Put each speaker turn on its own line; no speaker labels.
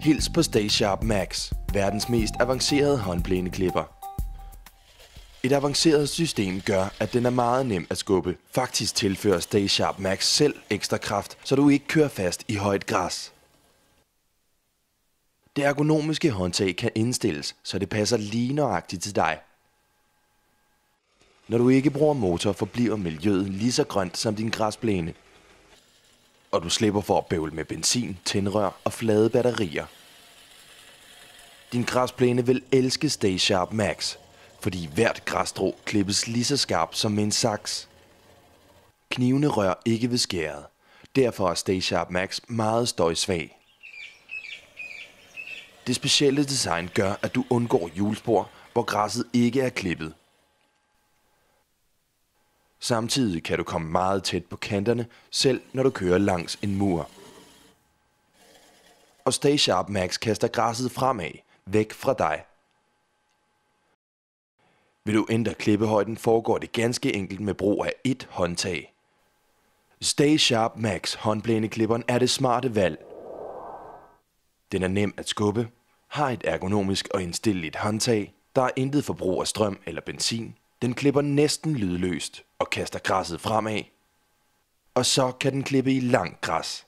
Hils på StaySharp Max, verdens mest avancerede håndblæneklipper. Et avanceret system gør, at den er meget nem at skubbe. Faktisk tilfører StaySharp Max selv ekstra kraft, så du ikke kører fast i højt græs. Det ergonomiske håndtag kan indstilles, så det passer lige nøjagtigt til dig. Når du ikke bruger motor, forbliver miljøet lige så grønt som din græsplæne. Og du slipper for at bøvle med benzin, tændrør og flade batterier. Din græsplæne vil elske StaySharp Max, fordi hvert græsstrå klippes lige så skarpt som med en saks. Knivene rører ikke ved skæret. Derfor er StaySharp Max meget støjsvag. Det specielle design gør, at du undgår hjulspor, hvor græsset ikke er klippet. Samtidig kan du komme meget tæt på kanterne, selv når du kører langs en mur. Og StaySharp Max kaster græsset fremad, væk fra dig. Vil du ændre klippehøjden, foregår det ganske enkelt med brug af et håndtag. StaySharp Max håndblæneklipperen er det smarte valg. Den er nem at skubbe, har et ergonomisk og indstilleligt håndtag, der er intet forbrug af strøm eller benzin. Den klipper næsten lydløst og kaster græsset fremad. Og så kan den klippe i langt græs.